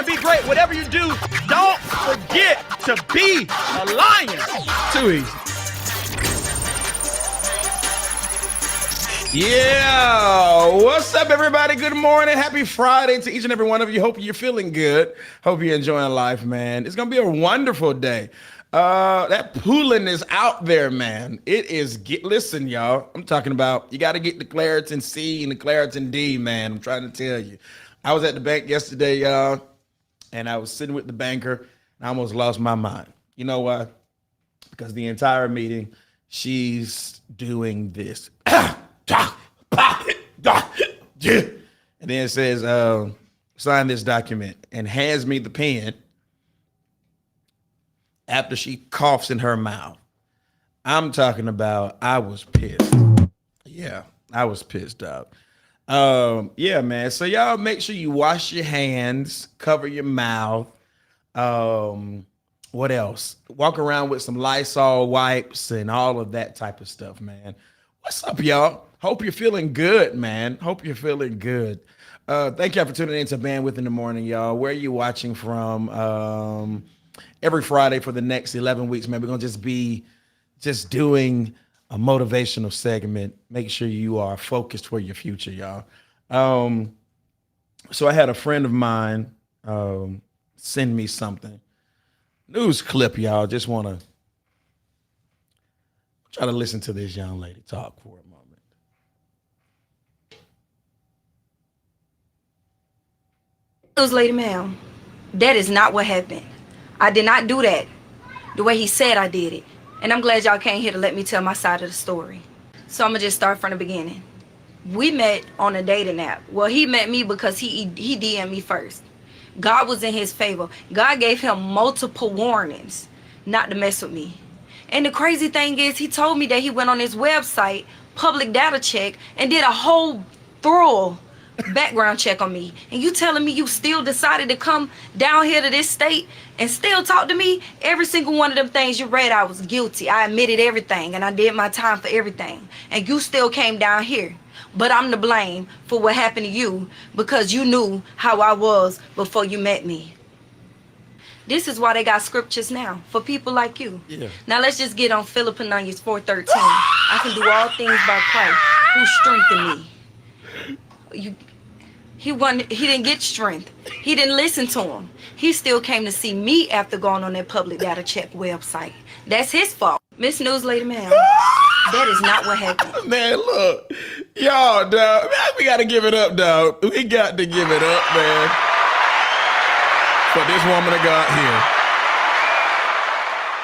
and be great. Whatever you do, don't forget to be a lion. Too easy. Yeah, what's up, everybody? Good morning. Happy Friday to each and every one of you. Hope you're feeling good. Hope you're enjoying life, man. It's gonna be a wonderful day. That pooling is out there, man. It is. Listen, y'all. I'm talking about. You got to get the Claritin C and the Claritin D, man. I'm trying to tell you. I was at the bank yesterday, y'all, and I was sitting with the banker, and I almost lost my mind. You know why? Because the entire meeting, she's doing this. And then it says, sign this document, and hands me the pen after she coughs in her mouth. I'm talking about, I was pissed. Yeah, I was pissed out. Yeah, man. So y'all make sure you wash your hands, cover your mouth. What else? Walk around with some Lysol wipes and all of that type of stuff, man. What's up, y'all? Hope you're feeling good, man. Hope you're feeling good. Thank y'all for tuning in to Bandwidth in the Morning, y'all. Where are you watching from? Every Friday for the next 11 weeks, man. We're going to just be doing a motivational segment. Make sure you are focused for your future, y'all. So I had a friend of mine send me something. News clip, y'all. Just want to try to listen to this young lady talk for a moment. Lady ma'am, that is not what happened. I did not do that the way he said I did it. And I'm glad y'all came here to let me tell my side of the story. So I'm gonna just start from the beginning. We met on a dating app. Well, he met me because he DM'd me first. God was in his favor. God gave him multiple warnings not to mess with me. And the crazy thing is, he told me that he went on his website, public data check, and did a whole thorough background check on me. And you telling me you still decided to come down here to this state and still talk to me? Every single one of them things you read, I was guilty. I admitted everything, and I did my time for everything. And you still came down here. But I'm to blame for what happened to you because you knew how I was before you met me. This is why they got scriptures now for people like you. Yeah. Now let's just get on Philippians 4:13. I can do all things by Christ who strengthened me. He didn't get strength. He didn't listen to him. He still came to see me after going on that public data check website. That's his fault. Miss News Lady Ma'am, that is not what happened. Man, look. Y'all, dog. Man, we got to give it up, dog. We got to give it up, man. For this woman of God here.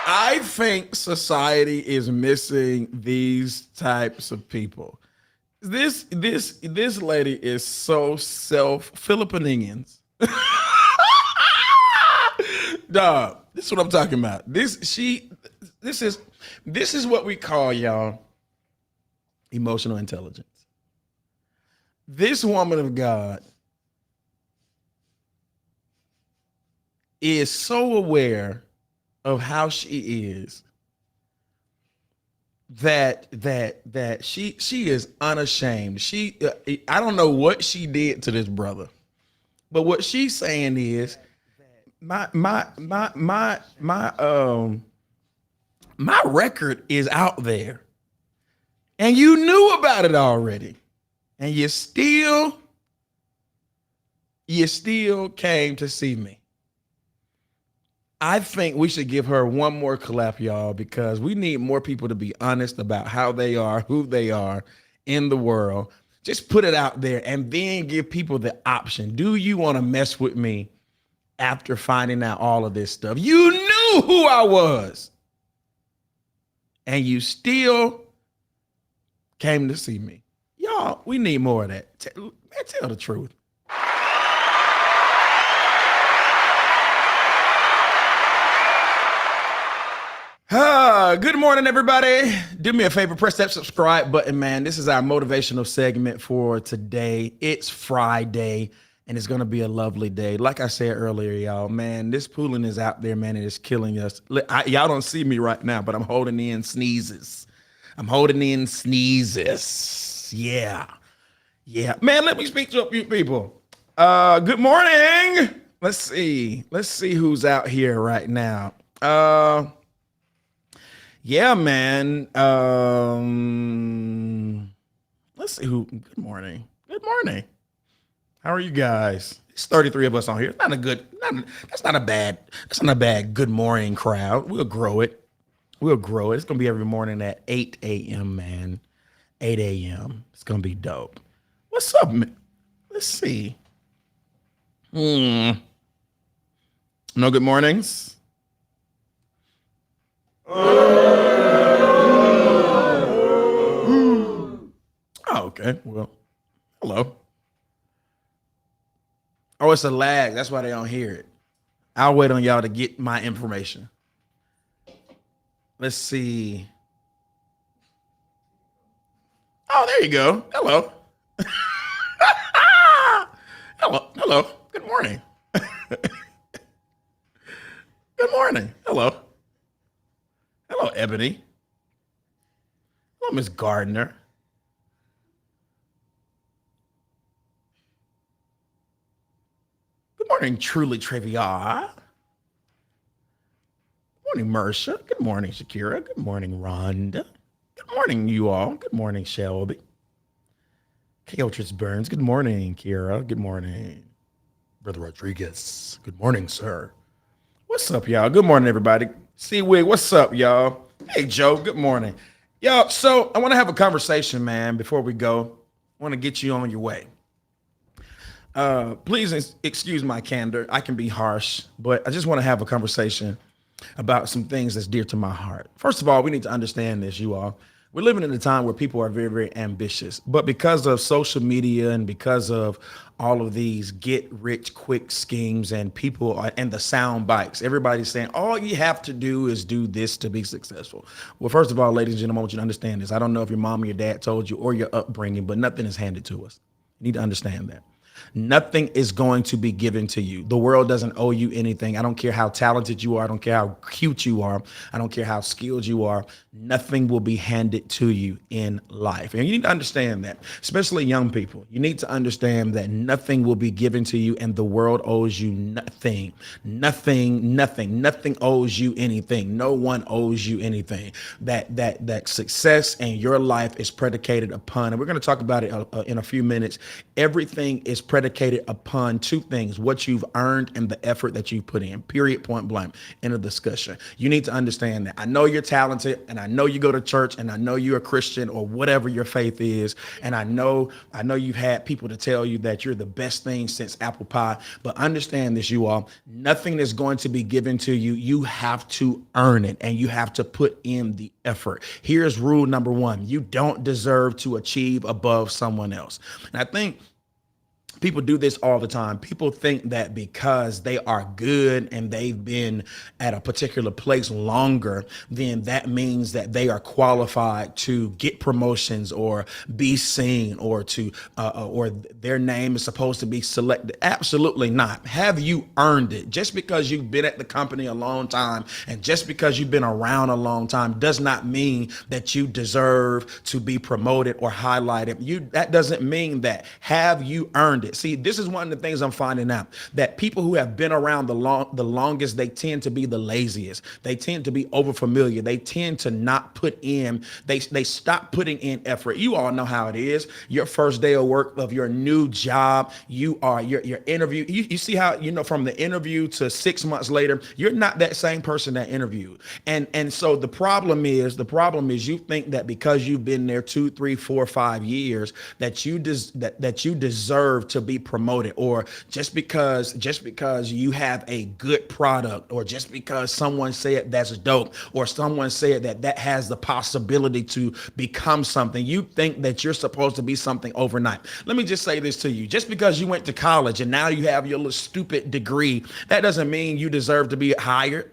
I think society is missing these types of people. This lady is so Philippines. Dog, this is what I'm talking about. This is what we call, y'all, emotional intelligence. This woman of God is so aware of how she is that she is unashamed. I don't know what she did to this brother, but what she's saying is my record is out there, and you knew about it already, and you still came to see me. I think we should give her one more clap, y'all, because we need more people to be honest about how they are, who they are in the world. Just put it out there and then give people the option. Do you want to mess with me after finding out all of this stuff? You knew who I was, and you still came to see me. Y'all, we need more of that. Tell the truth. Good morning, everybody. Do me a favor, press that subscribe button, man. This is our motivational segment for today. It's Friday, and it's going to be a lovely day. Like I said earlier, y'all, man, this pooling is out there, man. It is killing us. Y'all don't see me right now, but I'm holding in sneezes. Yeah. Man, let me speak to a few people. Good morning. Let's see. Let's see who's out here right now. Uh yeah, man. Let's see who. Good morning. Good morning. How are you guys? It's 33 of us on here. Not a good, that's not a bad good morning crowd. We'll grow it. We'll grow it. It's gonna be every morning at 8 a.m., man. 8 a.m. It's gonna be dope. What's up, man? Let's see. Hmm. No good mornings. Oh, okay. Well, hello. Oh, it's a lag. That's why they don't hear it. I'll wait on y'all to get my information. Let's see. Oh, there you go. Hello. Hello. Hello. Good morning. Good morning. Hello. Hello, Ebony. Hello, Miss Gardner. Good morning, Truly Trivia. Good morning, Marcia. Good morning, Shakira. Good morning, Rhonda. Good morning, you all. Good morning, Shelby. Keotris Burns. Good morning, Kira. Good morning, Brother Rodriguez. Good morning, sir. What's up, y'all? Good morning, everybody. C-Wig, what's up, y'all? Hey, Joe. Good morning. Y'all, so I want to have a conversation, man, before we go. I want to get you on your way. Please excuse my candor. I can be harsh, but I just want to have a conversation about some things that's dear to my heart. First of all, we need to understand this, you all. We're living in a time where people are very, very ambitious, but because of social media and because of all of these get rich quick schemes and people and the sound bites, everybody's saying all you have to do is do this to be successful. Well, first of all, ladies and gentlemen, I want you to understand this. I don't know if your mom or your dad told you or your upbringing, but nothing is handed to us. You need to understand that. Nothing is going to be given to you. The world doesn't owe you anything. I don't care how talented you are. I don't care how cute you are. I don't care how skilled you are. Nothing will be handed to you in life. And you need to understand that, especially young people. You need to understand that nothing will be given to you and the world owes you nothing. Nothing owes you anything. No one owes you anything. That success and your life is predicated upon, and we're going to talk about it in a few minutes. Everything is predicated upon two things: what you've earned and the effort that you put in. Period, point blank. In a discussion. You need to understand that. I know you're talented, and I know you go to church, and I know you're a Christian or whatever your faith is, and I know you've had people to tell you that you're the best thing since apple pie. But understand this, you all. Nothing is going to be given to you. You have to earn it, and you have to put in the effort. Here's rule number one: you don't deserve to achieve above someone else. And I think people do this all the time. People think that because they are good and they've been at a particular place longer, then that means that they are qualified to get promotions or be seen or or their name is supposed to be selected. Absolutely not. Have you earned it? Just because you've been at the company a long time and just because you've been around a long time does not mean that you deserve to be promoted or highlighted. That doesn't mean that. Have you earned it? See, this is one of the things I'm finding out, that people who have been around the longest, they tend to be the laziest. They tend to be overfamiliar. They tend to not put in, they stop putting in effort. You all know how it is. Your first day of work of your new job, your interview, you see how, from the interview to 6 months later, you're not that same person that interviewed. And so the problem is you think that because you've been there 2, 3, 4, 5 years, that you deserve to be promoted, or just because you have a good product, or just because someone said that's dope, or someone said that has the possibility to become something, you think that you're supposed to be something overnight. Let me just say this to you: just because you went to college and now you have your little stupid degree, that doesn't mean you deserve to be hired.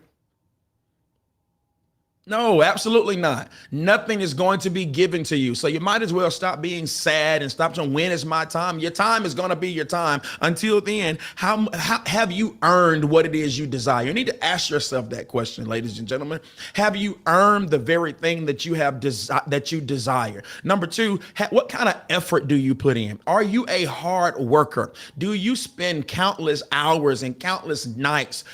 No, absolutely not. Nothing is going to be given to you. So you might as well stop being sad and stop saying, when is my time? Your time is going to be your time. Until then, how have you earned what it is you desire? You need to ask yourself that question, ladies and gentlemen. Have you earned the very thing that you have that you desire? Number two, what kind of effort do you put in? Are you a hard worker? Do you spend countless hours and countless nights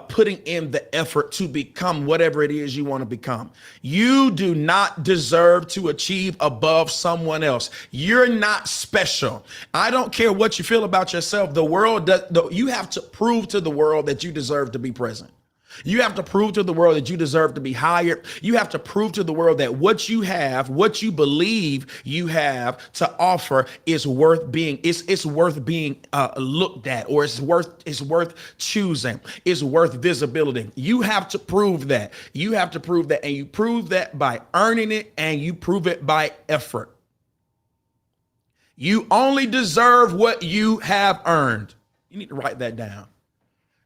putting in the effort to become whatever it is you want to become? You do not deserve to achieve above someone else. You're not special. I don't care what you feel about yourself. The world does. You have to prove to the world that you deserve to be present. You have to prove to the world that you deserve to be hired. You have to prove to the world that what you have, what you believe you have to offer is worth being, it's worth being looked at, or it's worth choosing, it's worth visibility. You have to prove that. You have to prove that, and you prove that by earning it, and you prove it by effort. You only deserve what you have earned. You need to write that down.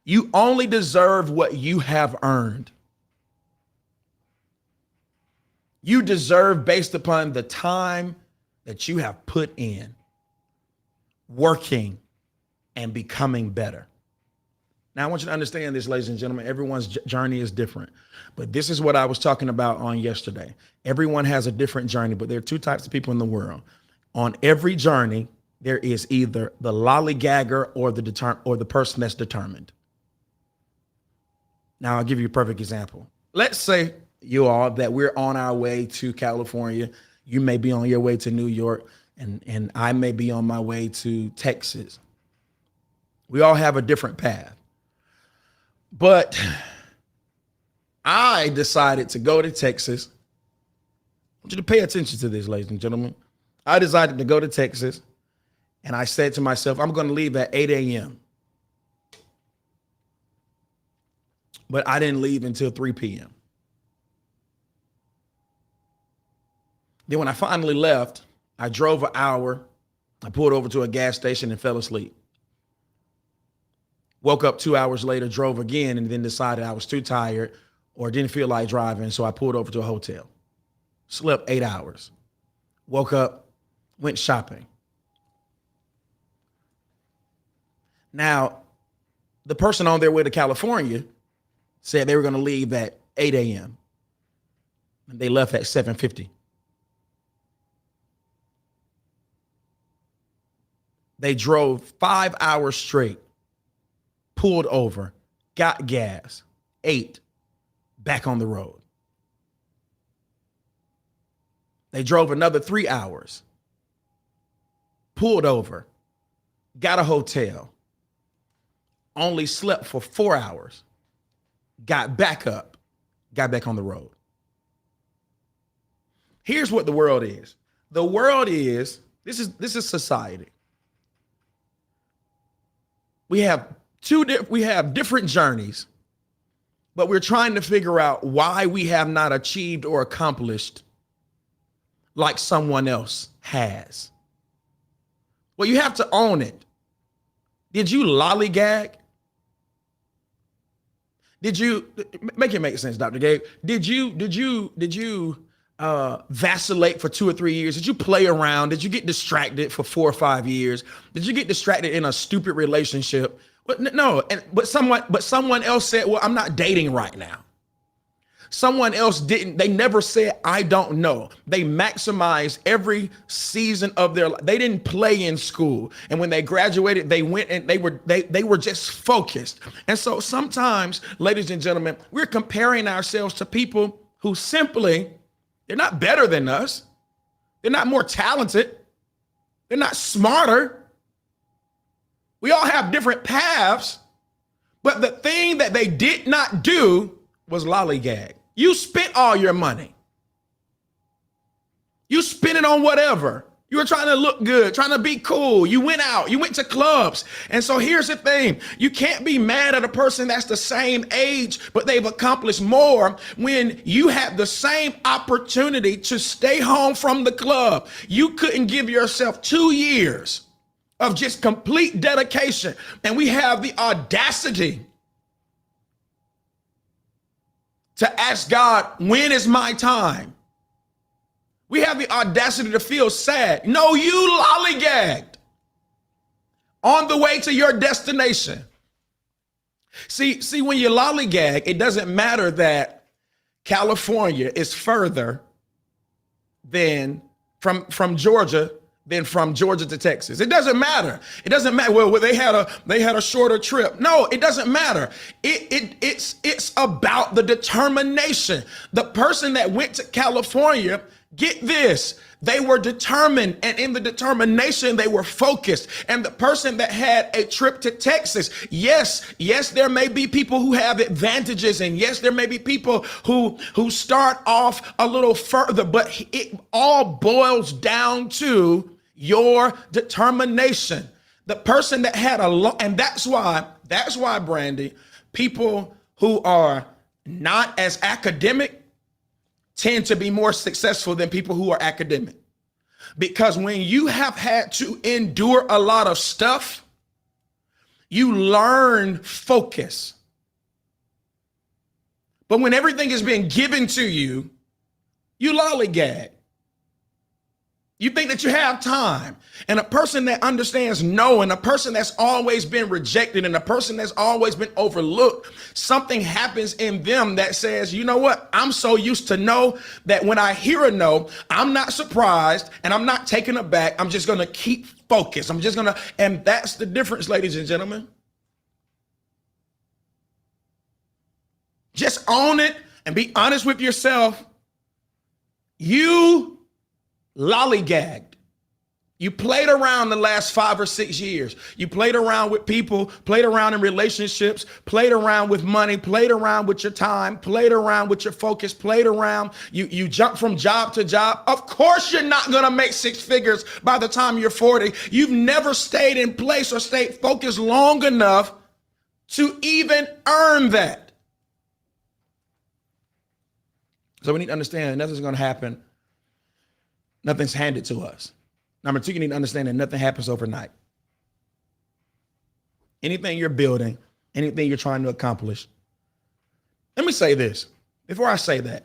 You only deserve what you have earned. You deserve based upon the time that you have put in, working and becoming better. Now, I want you to understand this, ladies and gentlemen. Everyone's journey is different, but this is what I was talking about on yesterday. Everyone has a different journey, but there are two types of people in the world. On every journey, there is either the lollygagger or the person that's determined. Now, I'll give you a perfect example. Let's say you all that we're on our way to California. You may be on your way to New York, and I may be on my way to Texas. We all have a different path. But I decided to go to Texas. I want you to pay attention to this, ladies and gentlemen. I decided to go to Texas, and I said to myself, I'm going to leave at 8 a.m. But I didn't leave until 3 p.m. Then when I finally left, I drove an hour. I pulled over to a gas station and fell asleep. Woke up 2 hours later, drove again, and then decided I was too tired or didn't feel like driving, so I pulled over to a hotel. Slept 8 hours. Woke up, went shopping. Now, the person on their way to California said they were going to leave at 8 a.m. and they left at 7:50. They drove 5 hours straight, pulled over, got gas, ate, back on the road. They drove another 3 hours, pulled over, got a hotel, only slept for 4 hours, got back up, got back on the road. Here's what the world is. The world is, this is society. We have different journeys, but we're trying to figure out why we have not achieved or accomplished like someone else has. Well, you have to own it. Did you lollygag? Did you make it make sense, Dr. Gabe? Did you vacillate for 2 or 3 years? Did you play around? Did you get distracted for 4 or 5 years? Did you get distracted in a stupid relationship? But no, but someone else said, well, I'm not dating right now. Someone else didn't. They never said, I don't know. They maximized every season of their life. They didn't play in school. And when they graduated, they went and they were just focused. And so sometimes, ladies and gentlemen, we're comparing ourselves to people who simply, they're not better than us. They're not more talented. They're not smarter. We all have different paths. But the thing that they did not do was lollygag. You spent all your money. You spent it on whatever. You were trying to look good, trying to be cool. You went out, you went to clubs. And so here's the thing. You can't be mad at a person that's the same age, but they've accomplished more when you had the same opportunity to stay home from the club. You couldn't give yourself 2 years of just complete dedication. And we have the audacity to ask God, when is my time? We have the audacity to feel sad. No, you lollygagged on the way to your destination. See, when you lollygag, it doesn't matter that California is further than from Georgia than from Georgia to Texas. It doesn't matter. It doesn't matter. Well, they had a shorter trip. No, it doesn't matter. It's about the determination. The person that went to California, get this, they were determined, and in the determination, they were focused. And the person that had a trip to Texas, yes, there may be people who have advantages, and yes, there may be people who start off a little further, but it all boils down to your determination. The person that had and that's why, Brandy, people who are not as academic tend to be more successful than people who are academic. Because when you have had to endure a lot of stuff, you learn focus. But when everything is being given to you, you lollygag. You think that you have time. And a person that understands no, and a person that's always been rejected, and a person that's always been overlooked, something happens in them that says, you know what? I'm so used to no that when I hear a no, I'm not surprised and I'm not taken aback. I'm just going to keep focused. And that's the difference, ladies and gentlemen. Just own it and be honest with yourself. You lollygagged. You played around the last 5 or 6 years. You played around with people, played around in relationships, played around with money, played around with your time, played around with your focus, played around. You jump from job to job. Of course, you're not going to make 6 figures by the time you're 40. You've never stayed in place or stayed focused long enough to even earn that. So we need to understand nothing's going to happen. Nothing's handed to us. Number 2, you need to understand that nothing happens overnight. Anything you're building, anything you're trying to accomplish. Let me say this before I say that.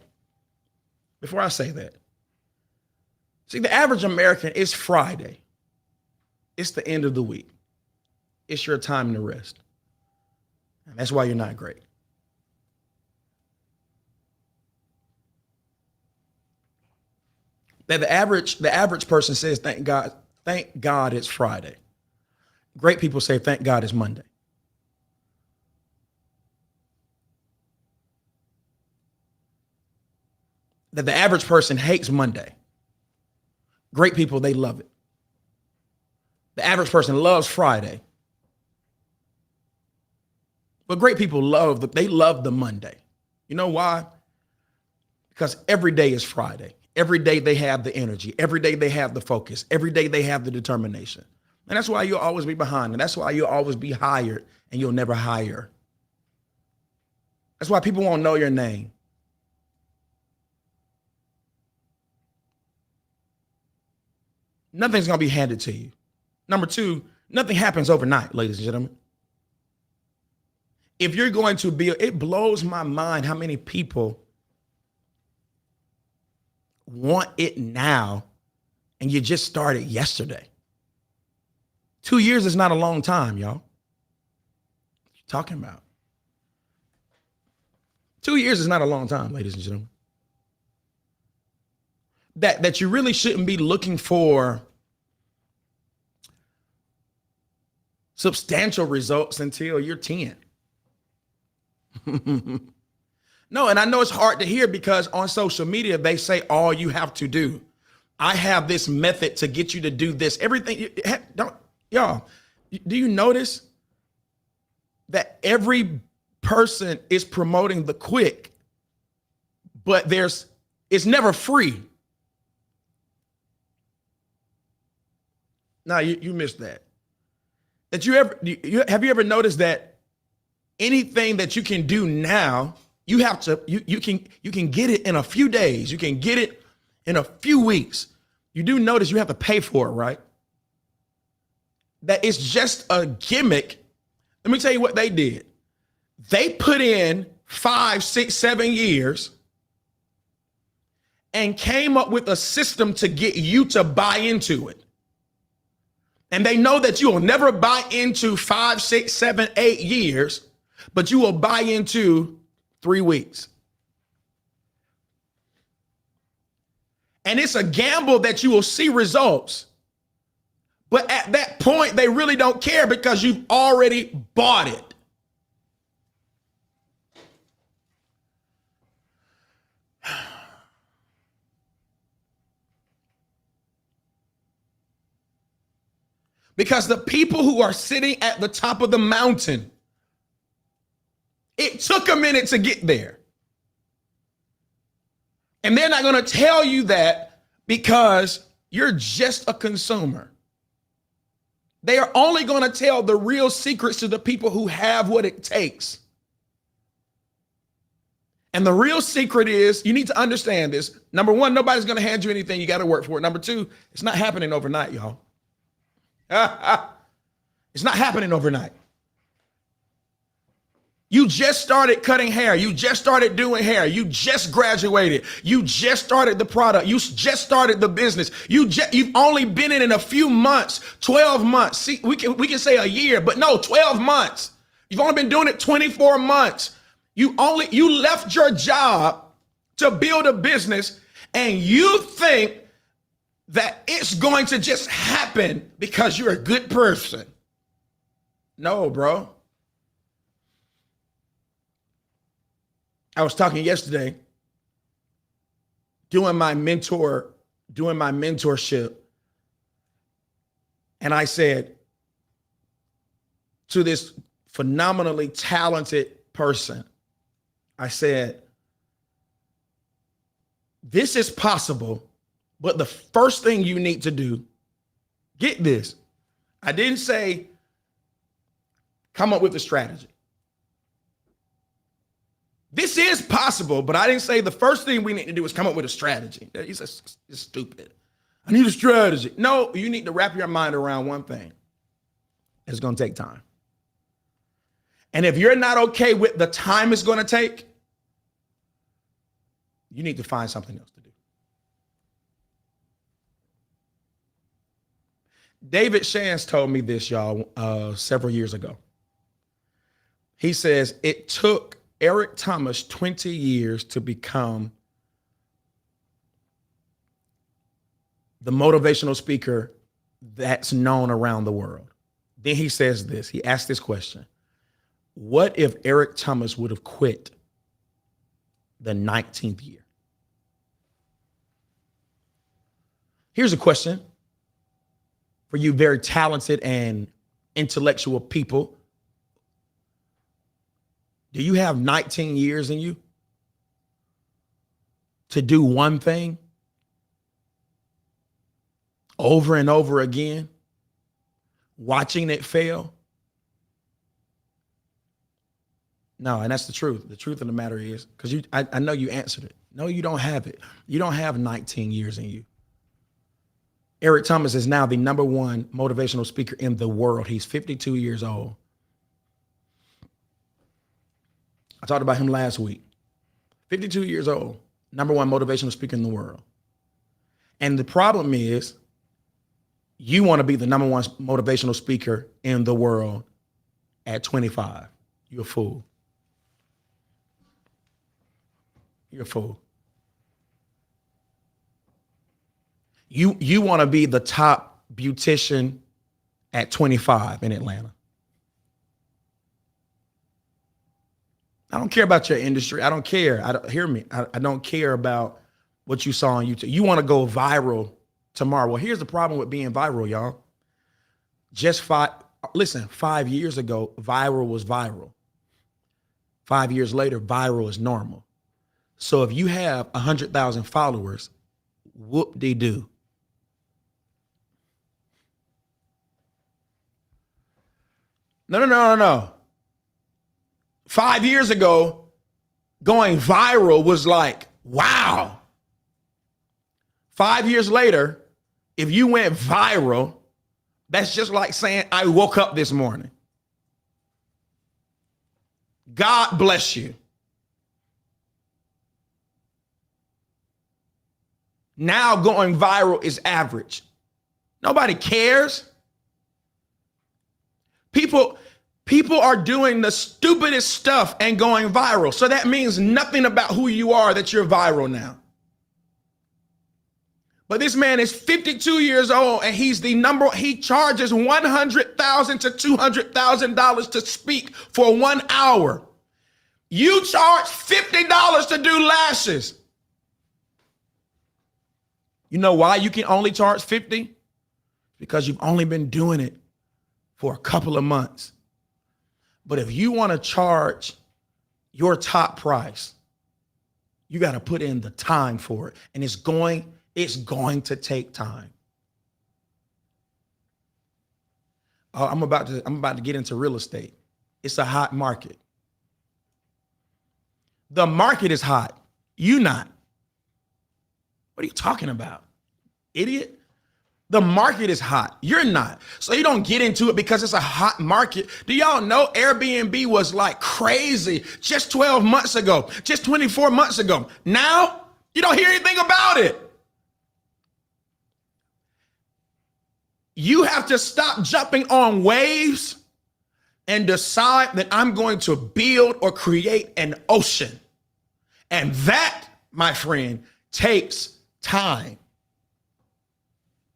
See, the average American, is Friday. It's the end of the week. It's your time to rest. And that's why you're not great. That the average person says, thank God it's Friday. Great people say, thank God it's Monday. That the average person hates Monday. Great people, they love it. The average person loves Friday. But great people love the Monday. You know why? Because every day is Friday. Every day they have the energy. Every day they have the focus. Every day they have the determination. And that's why you'll always be behind. And that's why you'll always be hired and you'll never hire. That's why people won't know your name. Nothing's going to be handed to you. Number 2, nothing happens overnight, ladies and gentlemen. If you're going to build, it blows my mind how many people want it now and you just started yesterday. 2 years is not a long time, y'all. What you talking about? 2 years is not a long time, ladies and gentlemen. That you really shouldn't be looking for substantial results until you're 10. No, and I know it's hard to hear because on social media, they say all you have to do. I have this method to get you to do this. Everything, y'all, do you notice that every person is promoting the quick, but it's never free. Now you missed that. Have you ever noticed that anything that you can do now, you can get it in a few days. You can get it in a few weeks. You do notice you have to pay for it, right? That it's just a gimmick. Let me tell you what they did. They put in 5, 6, 7 years and came up with a system to get you to buy into it. And they know that you will never buy into 5, 6, 7, 8 years, but you will buy into 3 weeks. And it's a gamble that you will see results. But at that point, they really don't care because you've already bought it. Because the people who are sitting at the top of the mountain, it took a minute to get there. And they're not going to tell you that because you're just a consumer. They are only going to tell the real secrets to the people who have what it takes. And the real secret is, you need to understand this. Number one, nobody's going to hand you anything. You got to work for it. Number two, it's not happening overnight, y'all. It's not happening overnight. You just started cutting hair. You just started doing hair. You just graduated. You just started the product. You just started the business. You've only been in it a few months, 12 months. See, we can say a year, but no, 12 months. You've only been doing it 24 months. You left your job to build a business, and you think that it's going to just happen because you're a good person. No, bro. I was talking yesterday, doing my mentorship, and I said to this phenomenally talented person, I said, this is possible, but the first thing you need to do, get this. I didn't say come up with a strategy. This is possible, but I didn't say the first thing we need to do is come up with a strategy. He says, it's stupid. I need a strategy. No, you need to wrap your mind around one thing. It's going to take time. And if you're not okay with the time it's going to take, you need to find something else to do. David Shands told me this, y'all, several years ago. He says, it took Eric Thomas 20 years to become the motivational speaker that's known around the world. Then he says this, he asked this question: what if Eric Thomas would have quit the 19th year? Here's a question for you very talented and intellectual people. Do you have 19 years in you to do one thing over and over again, watching it fail? No, and that's the truth. The truth of the matter is, because I know you answered it. No, you don't have it. You don't have 19 years in you. Eric Thomas is now the #1 motivational speaker in the world. He's 52 years old. I talked about him last week. 52 years old, #1 motivational speaker in the world. And the problem is, you want to be the #1 motivational speaker in the world at 25. You're a fool. You're a fool. You want to be the top beautician at 25 in Atlanta. I don't care about your industry. I don't care. Hear me. I don't care about what you saw on YouTube. You want to go viral tomorrow. Well, here's the problem with being viral, y'all. 5 years ago, viral was viral. 5 years later, viral is normal. So if you have 100,000 followers, whoop-de-doo. No. 5 years ago, going viral was like, wow. 5 years later, if you went viral, that's just like saying, I woke up this morning. God bless you. Now going viral is average. Nobody cares. People are doing the stupidest stuff and going viral. So that means nothing about who you are that you're viral now. But this man is 52 years old and he's he charges $100,000 to $200,000 to speak for 1 hour. You charge $50 to do lashes. You know why you can only charge $50? Because you've only been doing it for a couple of months. But if you want to charge your top price, you got to put in the time for it. And it's going to take time. I'm about to get into real estate. It's a hot market. The market is hot. You not. What are you talking about? Idiot. The market is hot. You're not. So you don't get into it because it's a hot market. Do y'all know Airbnb was like crazy just 12 months ago, just 24 months ago? Now you don't hear anything about it. You have to stop jumping on waves and decide that I'm going to build or create an ocean. And that, my friend, takes time.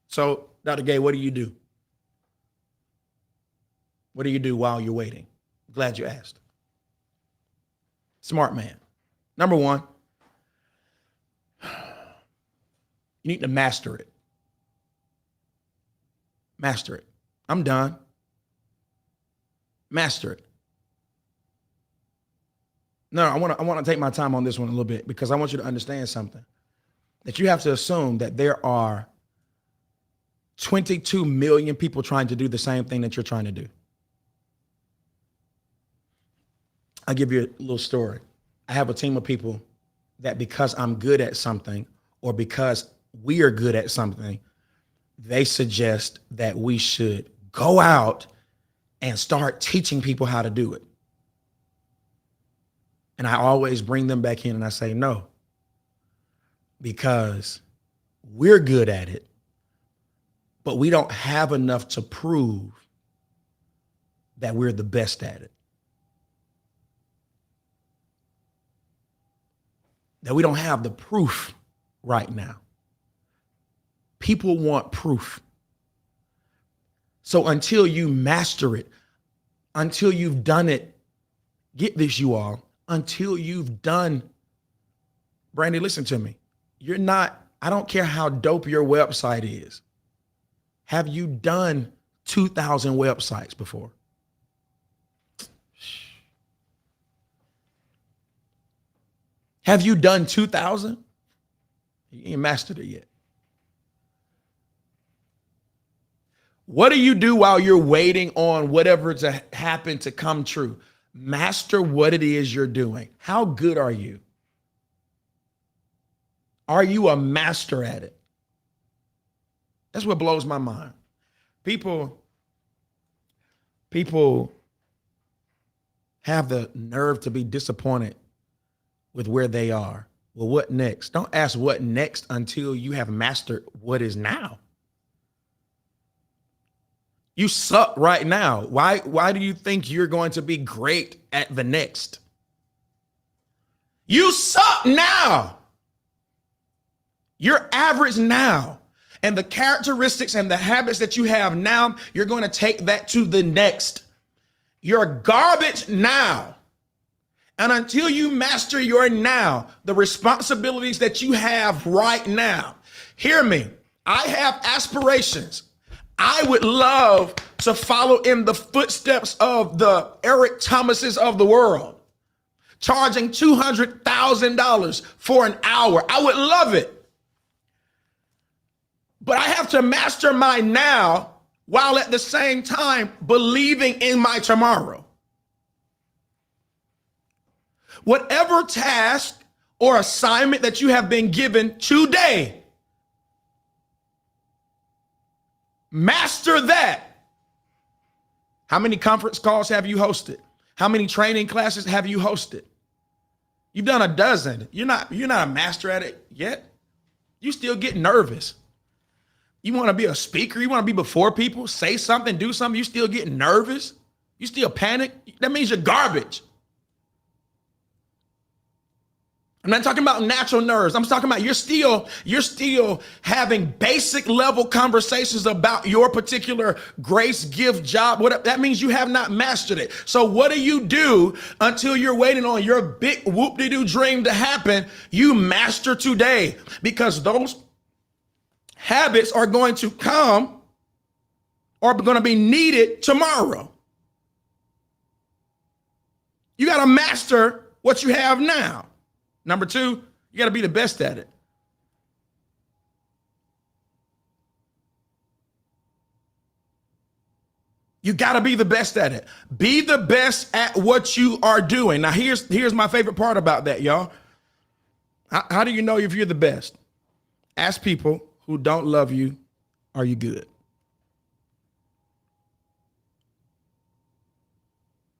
So, Dr. Gay, what do you do? What do you do while you're waiting? Glad you asked. Smart man. Number one, you need to master it. Master it. I'm done. Master it. No, I want to take my time on this one a little bit because I want you to understand something. That you have to assume that there are 22 million people trying to do the same thing that you're trying to do. I'll give you a little story. I have a team of people that because I'm good at something or because we are good at something, they suggest that we should go out and start teaching people how to do it. And I always bring them back in and I say, no, because we're good at it, but we don't have enough to prove that we're the best at it. That we don't have the proof right now. People want proof. So until you master it, until you've done it, get this, you all, until you've done, Brandy, listen to me. You're not, I don't care how dope your website is. Have you done 2,000 websites before? Have you done 2,000? You ain't mastered it yet. What do you do while you're waiting on whatever to happen to come true? Master what it is you're doing. How good are you? Are you a master at it? That's what blows my mind. People have the nerve to be disappointed with where they are. Well, what next? Don't ask what next until you have mastered what is now. You suck right now. Why do you think you're going to be great at the next? You suck now. You're average now. And the characteristics and the habits that you have now, you're going to take that to the next. You're garbage now. And until you master your now, the responsibilities that you have right now, hear me, I have aspirations. I would love to follow in the footsteps of the Eric Thomases of the world, charging $200,000 for an hour. I would love it. But I have to master my now while at the same time believing in my tomorrow. Whatever task or assignment that you have been given today, master that. How many conference calls have you hosted? How many training classes have you hosted? You've done a dozen. You're not a master at it yet. You still get nervous. You want to be a speaker. You want to be before people, say something, do something. You still get nervous. You still panic. That means you're garbage. I'm not talking about natural nerves. I'm talking about you're still having basic level conversations about your particular grace, gift, job. What that means you have not mastered it. So what do until you're waiting on your big whoop-de-doo dream to happen? You master today, because those habits are going to come or going to be needed tomorrow. You got to master what you have now. Number two, you got to be the best at it. You got to be the best at it. Be the best at what you are doing. Now, here's my favorite part about that, y'all. How do you know if you're the best? Ask people who don't love you, are you good?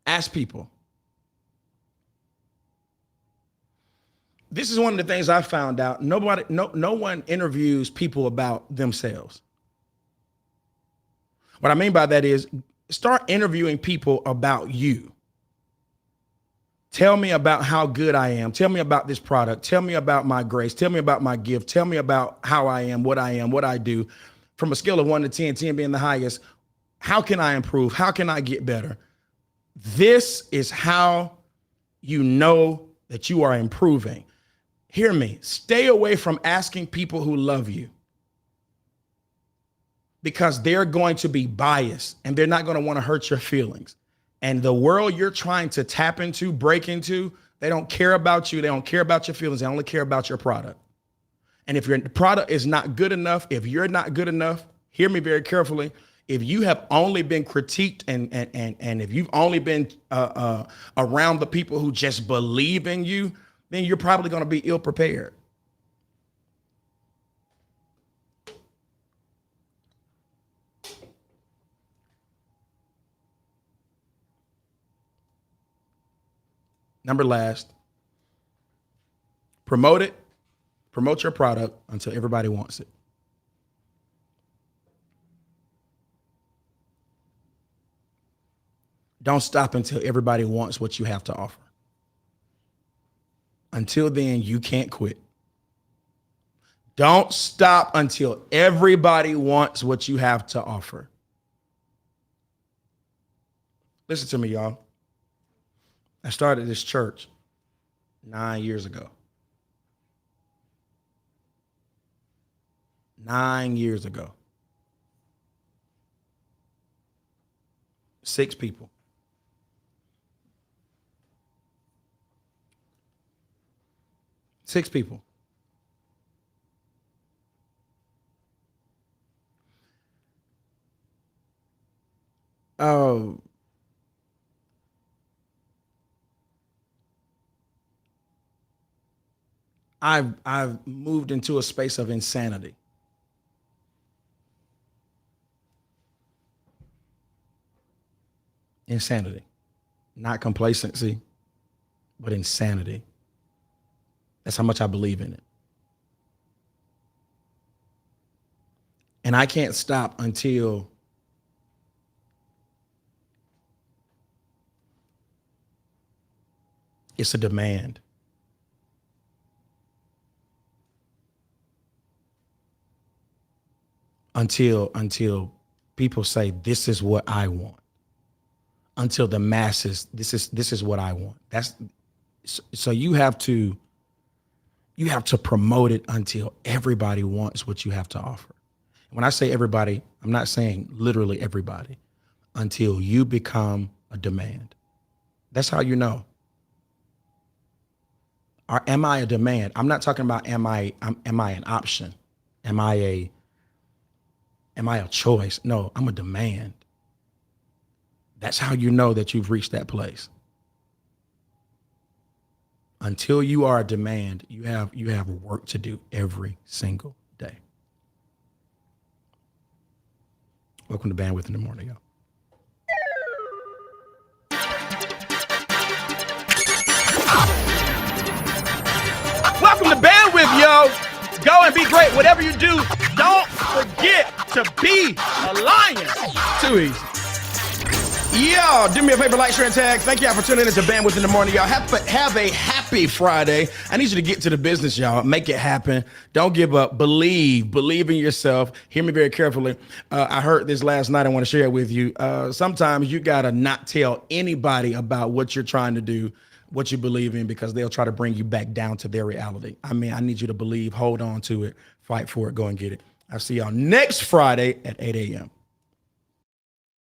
Ask people. This is one of the things I found out. No one interviews people about themselves. What I mean by that is start interviewing people about you. Tell me about how good I am. Tell me about this product. Tell me about my grace. Tell me about my gift. Tell me about how I am, what I do. From a scale of 1 to 10, 10 being the highest, how can I improve? How can I get better? This is how you know that you are improving. Hear me. Stay away from asking people who love you, because they're going to be biased and they're not going to want to hurt your feelings. And the world you're trying to tap into, break into, they don't care about you. They don't care about your feelings. They only care about your product. And if your product is not good enough, if you're not good enough, hear me very carefully. If you have only been critiqued and if you've only been around the people who just believe in you, then you're probably going to be ill prepared. Number last, promote it. Promote your product until everybody wants it. Don't stop until everybody wants what you have to offer. Until then, you can't quit. Don't stop until everybody wants what you have to offer. Listen to me, y'all. I started this church 9 years ago. 9 years ago. 6 people. 6 people. I've moved into a space of insanity. Insanity. Not complacency, but insanity. That's how much I believe in it. And I can't stop until it's a demand. Until people say, this is what I want. Until the masses, this is what I want. So you have to promote it until everybody wants what you have to offer. When I say everybody, I'm not saying literally everybody. Until you become a demand. That's how you know. Or am I a demand? I'm not talking about am I an option? Am I a choice? No, I'm a demand. That's how you know that you've reached that place. Until you are a demand, you have work to do every single day. Welcome to Bandwidth in the Morning, y'all. Welcome to Bandwidth, yo. Go and be great. Whatever you do, don't forget to be a lion. Too easy. Yo, do me a favor, like, share, and tag. Thank y'all for tuning in to Bandwidth in the Morning, y'all. Have a happy Friday. I need you to get to the business, y'all. Make it happen. Don't give up. Believe in yourself. Hear me very carefully. I heard this last night. I want to share it with you. Sometimes you got to not tell anybody about what you're trying to do, what you believe in, because they'll try to bring you back down to their reality. I mean, I need you to believe, hold on to it, fight for it, go and get it. I'll see y'all next Friday at 8 a.m.